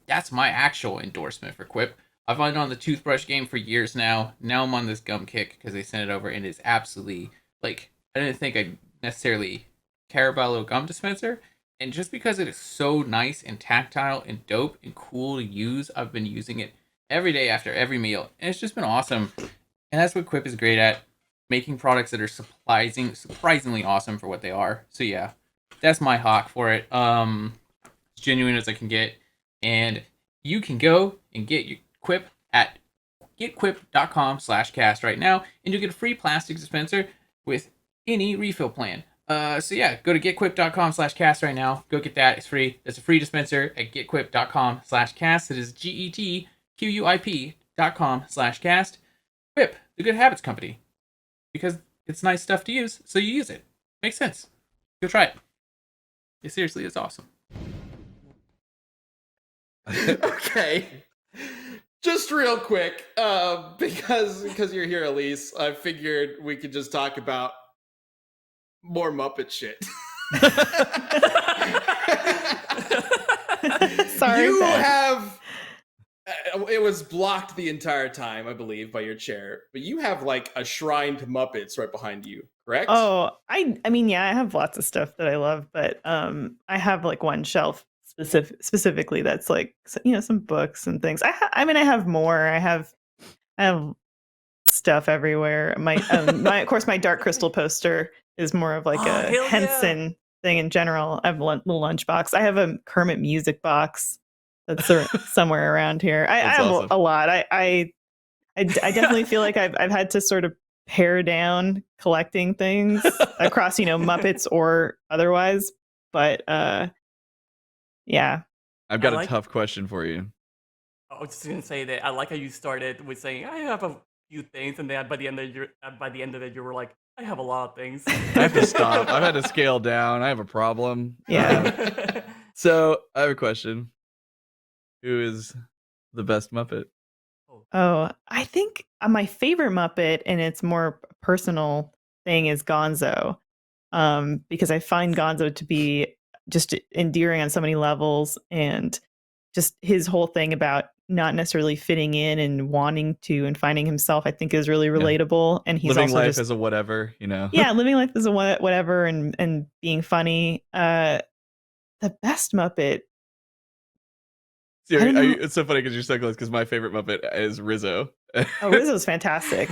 that's my actual endorsement for Quip. I've been on the toothbrush game for years now. Now I'm on this gum kick because they sent it over and it's absolutely, like, I didn't think I'd necessarily care about a little gum dispenser. And just because it is so nice and tactile and dope and cool to use, I've been using it every day after every meal. And it's just been awesome. And that's what Quip is great at, making products that are surprisingly awesome for what they are. So yeah, that's my hawk for it. As genuine as I can get. And you can go and get your Quip at getquip.com/cast right now, and you'll get a free plastic dispenser with any refill plan. So yeah, go to getquip.com/cast right now. Go get that. It's free. It's a free dispenser at getquip.com/cast. It is GETQUIP.com/cast. Quip, the Good Habits Company. Because it's nice stuff to use, so you use it. Makes sense. Go try it. Seriously, it's awesome. Okay. Just real quick, because you're here, Elyse, I figured we could just talk about more Muppet shit. Sorry. You Ben. have it was blocked the entire time, I believe, by your chair, but you have like a shrine to Muppets right behind you, correct? Oh, I mean, yeah, I have lots of stuff that I love, but I have like one shelf specifically that's like, you know, some books and things. I mean, I have more. I have stuff everywhere. My of course, my Dark Crystal poster is more of like Oh, a hell Henson thing in general. I have a little lunchbox. I have a Kermit music box that's somewhere around here. I have awesome. a lot. I definitely feel like I've had to sort of pare down collecting things across, you know, Muppets or otherwise. But yeah. I've got I a like- tough question for you. I was just gonna say that I like how you started with saying I have a few things, and then by the end of it, you were like, I have a lot of things. I have to stop. I've had to scale down. I have a problem. Yeah. So I have a question. Who is the best Muppet? Oh, I think my favorite Muppet, and it's more personal thing, is Gonzo. Because I find Gonzo to be just endearing on so many levels, and just his whole thing about not necessarily fitting in and wanting to and finding himself, I think is really relatable. And he's Living also life just, as a whatever, you know? yeah, living life as a whatever and being funny. The best Muppet, See, I don't know. it's so funny because you're so close. Because my favorite Muppet is Rizzo. Oh, Rizzo's fantastic.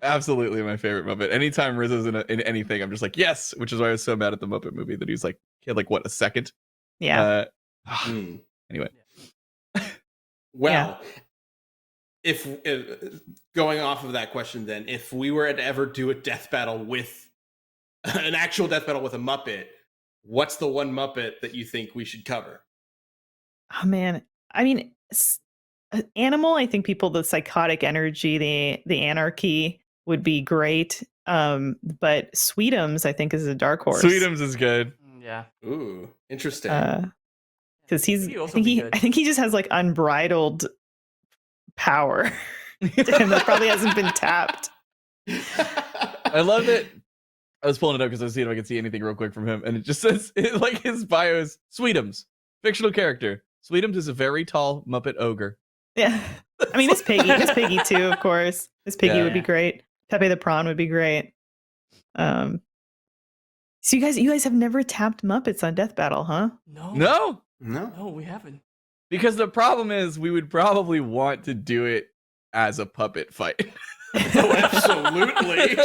Absolutely my favorite Muppet. Anytime Rizzo's in anything, I'm just like yes. Which is why I was so mad at the Muppet movie that he had like what, a second. Yeah. Anyway. Well, if going off of that question, then if we were to ever do a death battle with an actual death battle with a Muppet, what's the one Muppet that you think we should cover? Oh man, I mean, animal. I think the psychotic energy, the anarchy would be great. But Sweetums, I think, is a dark horse. Sweetums is good. Yeah. Ooh, interesting. Because I I think he just has like unbridled power to him that probably hasn't been tapped. I love it. I was pulling it up because I was seeing if I could see anything real quick from him, and it just says like his bio is Sweetums, fictional character. Sweetums is a very tall Muppet ogre. Yeah, I mean, it's Piggy too, of course. Miss Piggy would be great. Pepe the Prawn would be great. So you guys have never tapped Muppets on Death Battle, huh? No, we haven't. Because the problem is we would probably want to do it as a puppet fight. Oh, absolutely.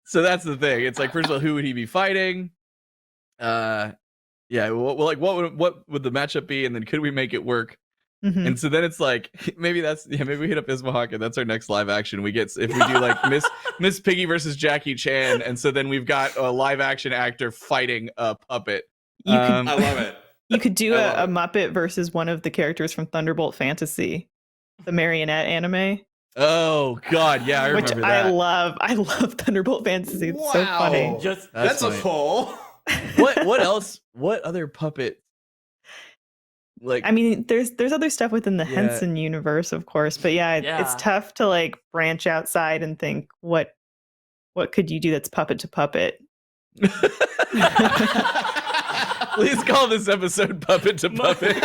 So that's the thing. It's like, first of all, who would he be fighting? Yeah, well, like what would the matchup be, and then could we make it work? Mm-hmm. And so then it's like maybe we hit up Ismahawk, and that's our next live action. If we do like Miss Piggy versus Jackie Chan, and so then we've got a live action actor fighting a puppet. I love it. You could do a Muppet versus one of the characters from Thunderbolt Fantasy, the marionette anime. Oh God, yeah, I remember that. I love Thunderbolt Fantasy. It's so funny. That's a pull. What else? What other puppet? Like, I mean, there's other stuff within the Henson universe, of course, but it's tough to like branch outside and think what could you do that's puppet to puppet. Please call this episode Puppet to Puppet.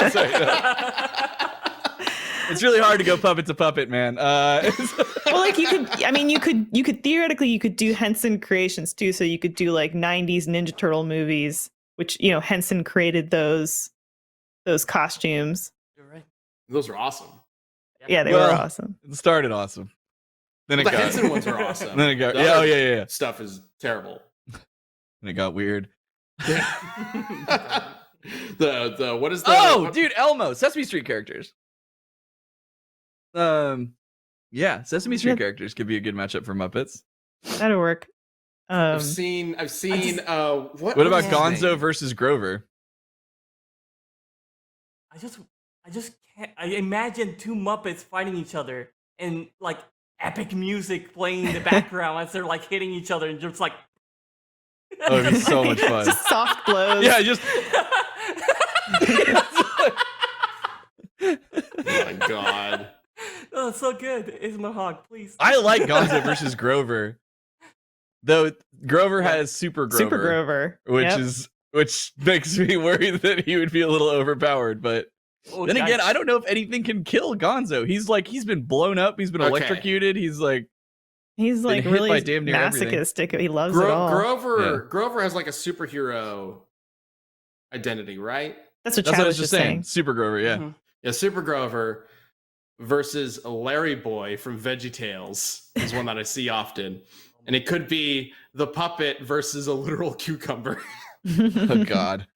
It's really hard to go puppet to puppet, man. Well, like you could theoretically do Henson creations too. So you could do like 90s Ninja Turtle movies, which, Henson created those costumes. You're right. Those are awesome. Yeah, they were awesome. It started awesome. Then the Henson ones are awesome. Then it got yeah. Stuff is terrible. And it got weird. the what is the dude, Elmo, Sesame Street characters. Yeah, Sesame Street characters could be a good matchup for Muppets. That'll work. I've seen what about Gonzo versus Grover? I just can't. I imagine two Muppets fighting each other and like epic music playing in the background as they're like hitting each other and just like. Oh, it'd be so much fun. Just soft blows. Yeah, just. Oh my God. Oh, so good. Ismahawk, please. I like Gonzo versus Grover. Though Grover has Super Grover. Which makes me worry that he would be a little overpowered, but then again, I don't know if anything can kill Gonzo. He's been blown up, he's been electrocuted, he's like really by damn near masochistic. He loves it all. Grover has like a superhero identity, right? That's what I was just saying. Super Grover, yeah. Mm-hmm. Yeah, Super Grover versus Larry Boy from VeggieTales is one that I see often. And it could be the puppet versus a literal cucumber. Oh God.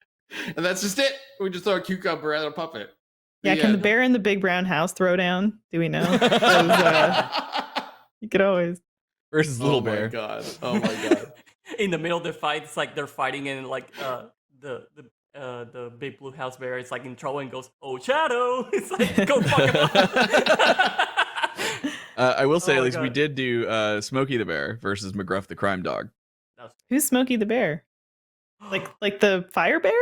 And that's just it. We just throw a cucumber at a puppet. Yeah, can the bear in the big brown house throw down? Do we know? You could always. Versus Little Bear. Oh my God. In the middle of the fight, it's like they're fighting and like the big blue house bear is like in trouble and goes, "Oh, Shadow!" It's like, go fuck him up. I will say, at least we did do Smokey the Bear versus McGruff the Crime Dog. Who's Smokey the Bear? Like the fire bear?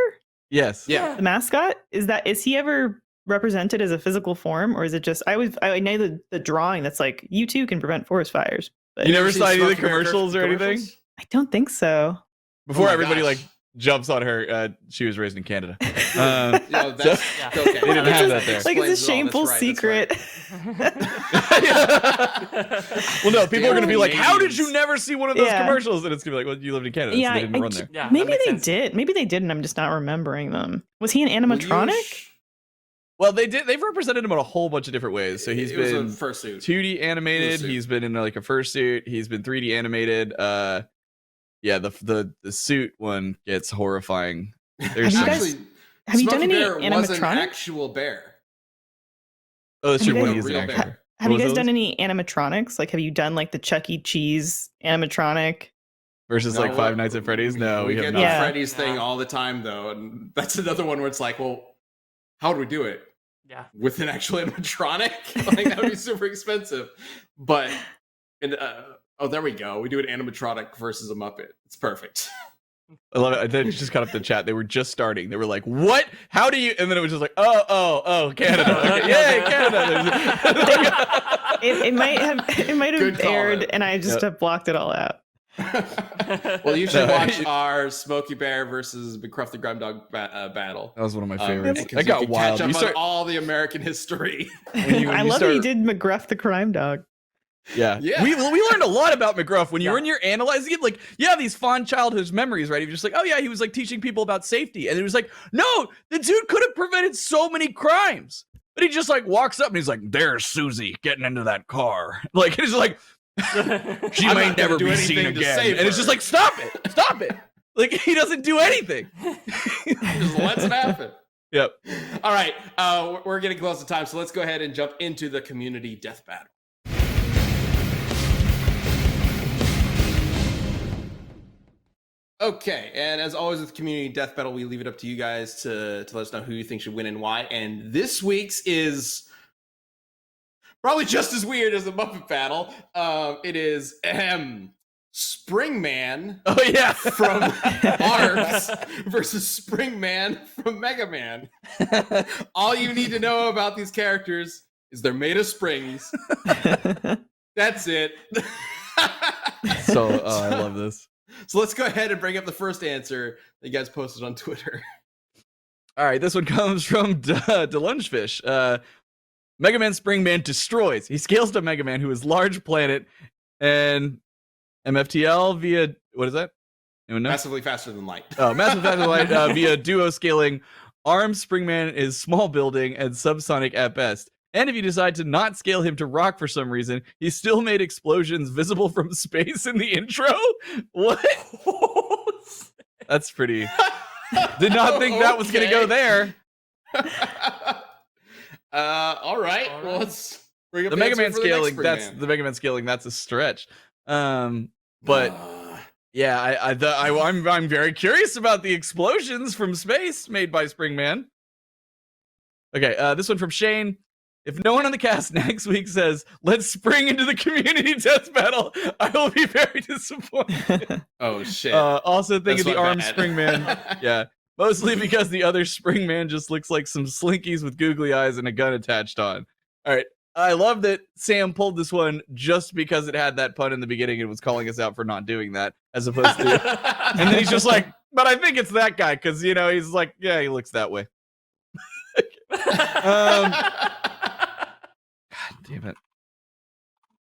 Yes. Yeah. The mascot? Is he ever represented as a physical form, or is it just I know the drawing that's like you too can prevent forest fires. But you never saw any of the commercials or anything? I don't think so. Before everybody gosh. like jumps on her. She was raised in Canada. That's okay. They didn't have that there. Like it's a shameful secret. Well, no, people are going to be like, "How did you Canadians. never see one of those Yeah. commercials?" And it's going to be like, "Well, you lived in Canada, so they didn't run there." Yeah, that Maybe makes they sense. did. Maybe they did, and I'm just not remembering them. Was he an animatronic? Well, they did. They've represented him in a whole bunch of different ways. So he's It was a been fursuit. 2D animated. Fursuit. He's been in like a fursuit. He's been 3D animated. Yeah, the suit one gets horrifying. There's Have you some- guys- Actually, Have you done Smokey any Bear was an animatronic? actual bear. oh, that's have true. you When guys- he's an Real actor. bear. Have What you was guys it? done any animatronics? Like, have you done like the Chuck E. Cheese animatronic? Versus like Five Nights at Freddy's. No, we have get not. the Yeah. Freddy's thing No. all the time though, and that's another one where it's like, well, how do we do it Yeah. with an actual animatronic? Like that would be super expensive. But oh, there we go. We do an animatronic versus a Muppet. It's perfect. I love it. They just got up the chat. They were just starting. They were like, "What? How do you?" And then it was just like, "Oh, Canada! Okay, yay, Canada!" It might have Good call, aired, though. and I just have blocked it all out. Well, you should No. watch our Smokey Bear versus McCruff the Grime Dog battle. That was one of my Um, favorites. because That you got can wild. Catch You up start, on all the American history. when I you love that you start- did McGruff the crime dog. yeah. Yeah. We learned a lot about McGruff when Yeah. you're analyzing it. Like, you have these fond childhood memories, right? You're just like, "Oh yeah, he was like teaching people about safety," and it was like, "No, the dude could have prevented so many crimes." But he just like walks up and he's like, "There's Susie getting into that car." Like it's like she I'm may not gonna never do be anything seen to again. save And it's her. just like, stop it. Like he doesn't do anything. Just lets it happen. Yep. All right, we're getting close to time, so let's go ahead and jump into the community death battle. Okay, and as always with community death battle, we leave it up to you guys to let us know who you think should win and why. And this week's is probably just as weird as the Muppet battle. It is Springman Oh yeah. from Arms versus Springman from Mega Man. All you need to know about these characters is they're made of springs. That's it. So I love this. So let's go ahead and bring up the first answer that you guys posted on Twitter. All right, this one comes from DeLungefish. Mega Man Springman destroys. He scales to Mega Man, who is large planet, and MFTL via what is that? Anyone know? Massively faster than light. Oh, massive faster light via duo scaling. Arms Springman is small building and subsonic at best. And if you decide to not scale him to rock for some reason, he still made explosions visible from space in the intro. What? That's pretty. Did not think that was gonna go there. All right. All Well, right. let's bring up The the Mega answer Man for the next scaling. That's Springman. the Mega Man scaling. That's a stretch. But yeah, I'm very curious about the explosions from space made by Springman. Okay, this one from Shane. If no one on the cast next week says, "Let's spring into the community death battle," I will be very disappointed. Oh shit. Also, think That's of the my armed bad. Springman. Yeah, mostly because the other Springman just looks like some slinkies with googly eyes and a gun attached on. All right, I love that Sam pulled this one just because it had that pun in the beginning and was calling us out for not doing that, as opposed to. And then he's just like, "But I think it's that guy because he's like, yeah, he looks that way." Damn it.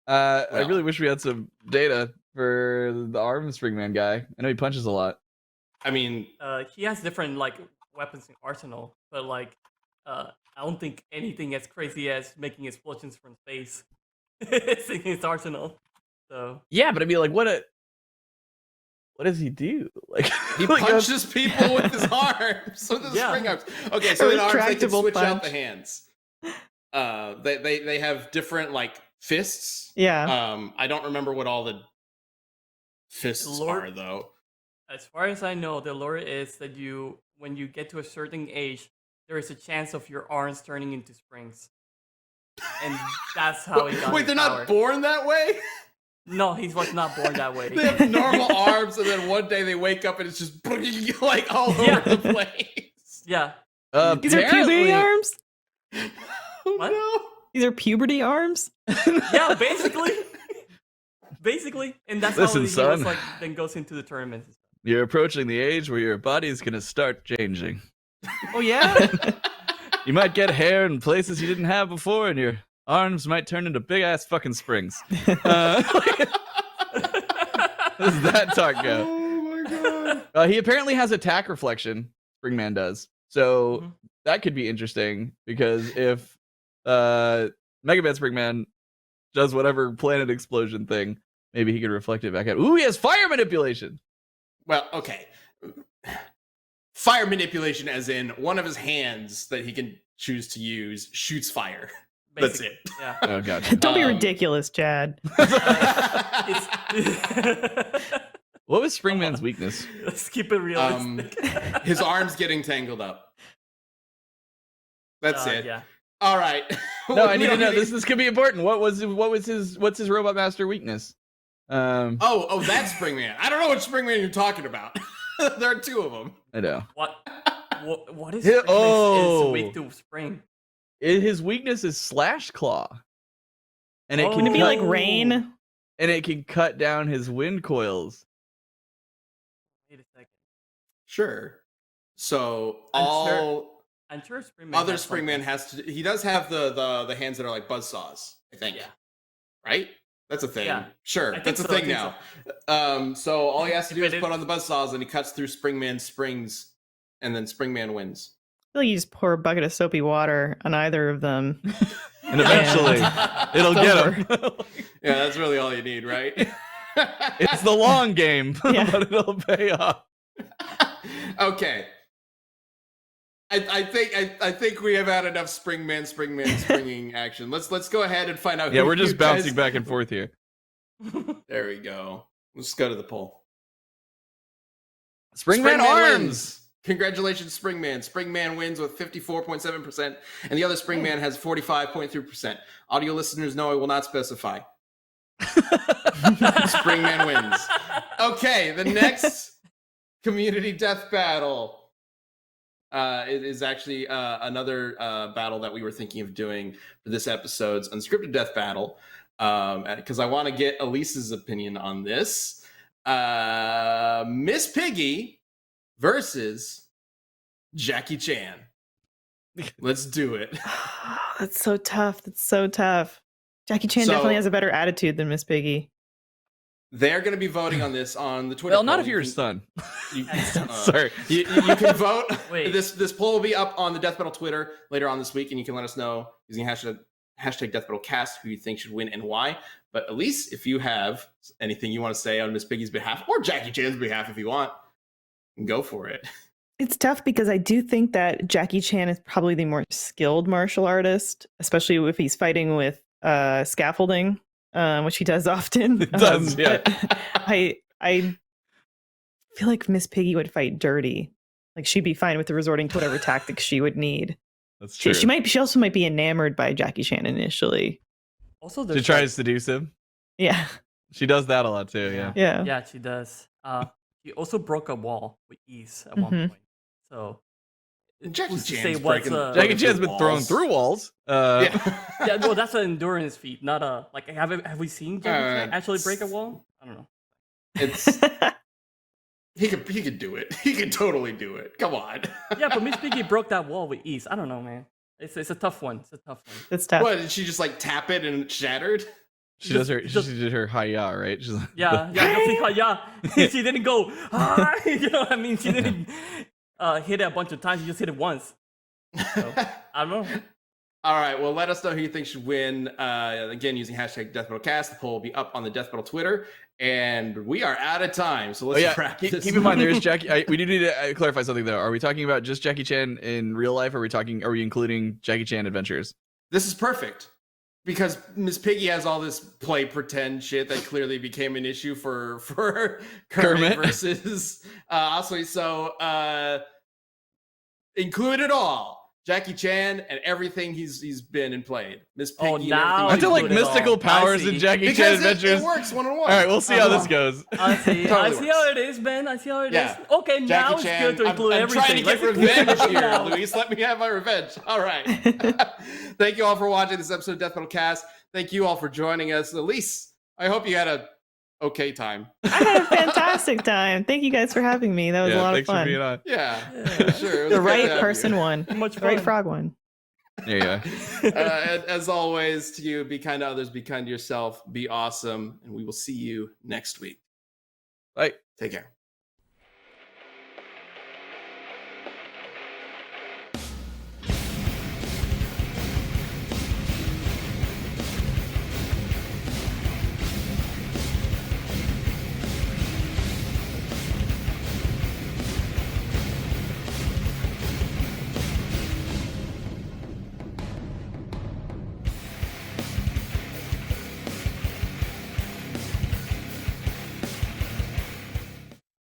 I Well. really wish we had some data for the arm Springman guy. I know he punches a lot. I mean, He has different like weapons in arsenal, but like I don't think anything as crazy as making explosions from space is in his arsenal. So Yeah, but I mean, like, what does he do? Like, he like, punches people with his arms, with his Yeah. spring arms. Okay, so in arms they can Retractable switch out punch. the hands. They have different like fists. Yeah. I don't remember what all the fists Lord- are though. as far as I know, the lore is that when you get to a certain age, there is a chance of your arms turning into springs, and that's how he got Wait, his they're power. not born that way? No, he was not born that way. They have normal arms, and then one day they wake up and it's just like all Yeah. over the place. Yeah. These are puberty apparently- arms? Oh, What? no. These are puberty arms? Yeah, basically. Basically. And that's Listen, how he son. was like then goes into the tournament. You're approaching the age where your body's gonna start changing. Oh yeah. You might get hair in places you didn't have before, and your arms might turn into big ass fucking springs. How does that talk go? Oh my god. He apparently has attack reflection. Springman does. So that could be interesting because if Mega Man Springman does whatever planet explosion thing, maybe he could reflect it back at. Ooh, he has fire manipulation. Well, okay. Fire manipulation, as in one of his hands that he can choose to use, shoots fire. That's Basically, it. Yeah. Oh god. Don't be ridiculous, Chad. What was Springman's weakness? Let's keep it realistic. His arms getting tangled up. That's it. Yeah. All right. No, I need to know. This could be important. What's his Robot Master weakness? Oh, that's Springman. I don't know what Springman you're talking about. There are two of them. I know. What is Yeah, is weak to spring? His weakness is Slash Claw, and it Oh. can Can it be cut, like rain? and it can cut down his wind coils. Wait a second. Sure. So I'm sure Springman. other has Springman something. has to. He does have the hands that are like buzzsaws. I think. Yeah. Right. That's a thing. Yeah. Sure. I think That's a so, I thing think now. So all he has to do If is it put is- on the buzzsaws, and he cuts through Springman's springs, and then Springman wins. I feel like you just pour a bucket of soapy water on either of them. And eventually, it'll get him. Yeah, that's really all you need, right? It's the long game, Yeah. but it'll pay off. Okay. I think we have had enough Springman springing action. Let's go ahead and find out. Yeah, who we're just you guys- bouncing back and forth here. There we go. Let's go to the poll. Springman Springman arms. wins. Congratulations, Springman. Springman wins with 54.7%, and the other Springman has 45.3%. Audio listeners know I will not specify. Springman wins. Okay, the next community death battle is actually another battle that we were thinking of doing for this episode's unscripted death battle, because I want to get Elise's opinion on this. Miss Piggy versus Jackie Chan. Let's do it. That's so tough. That's so tough. Jackie Chan So- definitely has a better attitude than Miss Piggy. They're going to be voting on this on the Twitter. Well, not poll. if you're his son. You, Sorry. you can vote. Wait. This poll will be up on the Death Battle Twitter later on this week, and you can let us know using hashtag Death Battle Cast who you think should win and why. But Elyse, if you have anything you want to say on Miss Piggy's behalf or Jackie Chan's behalf, if you want, go for it. It's tough because I do think that Jackie Chan is probably the more skilled martial artist, especially if he's fighting with scaffolding, which he does often. It does, yeah. but I feel like Miss Piggy would fight dirty. Like she'd be fine with resorting to whatever tactics she would need. That's true. She also might be enamored by Jackie Chan initially. Also, She there's tries like- to seduce him. Yeah. She does that a lot too. Yeah. Yeah. Yeah, she does. She also broke a wall with ease at one Mhm. point. So Jackie who's to Chan's say what's breaking- Jackie Broken Chan's through been thrown walls. through walls. Yeah. yeah, no, that's an endurance feat, not a like. Have we seen Jackie Chan Uh, actually break a wall? I don't know. It's he could do it. He could totally do it. Come on. Yeah, but Miss Piggy broke that wall with ease. I don't know, man. It's a tough one. It's a tough one. That's tough. What, did she just like tap it and it shattered? She does her. Just- She did her hi-ya, right? She's like, Yeah, she didn't go. "Ah," you know what I mean? She didn't hit it a bunch of times. She just hit it once. So, I don't know. All right. Well, let us know who you think should win. Again, using hashtag DeathBattleCast. The poll will be up on the Death Battle Twitter. And we are out of time. So Oh let's yeah. wrap Keep this in mind, up. there is Jackie. We do need to clarify something though. Are we talking about just Jackie Chan in real life? Or are we including Jackie Chan adventures? This is perfect. Because Miss Piggy has all this play pretend shit that clearly became an issue for Kermit Kermit. versus Oswey. So include it all. Jackie Chan and everything he's been and played. Miss Piggy Oh, and now everything. I feel like include it all. mystical powers I in see. Jackie Chan because adventures. it works one on one. All right, we'll see how this goes. I see. Totally I see how works. it is, Ben. I see how it is. Yeah. Okay, now Jackie it's Chan, good to include I'm everything. trying to get Let's include revenge it here, now. Luis. Let me have my revenge. All right. Thank you all for watching this episode of Death Battle Cast. Thank you all for joining us. Elyse, I hope you had a okay time. I had a fantastic time. Thank you guys for having me. That was a lot of thanks for fun. being on. Yeah, Yeah. sure. It was The good to right have person you. won. Much The right fun. frog won. Yeah. And as always, to you, be kind to others, be kind to yourself, be awesome, and we will see you next week. Like. Take care.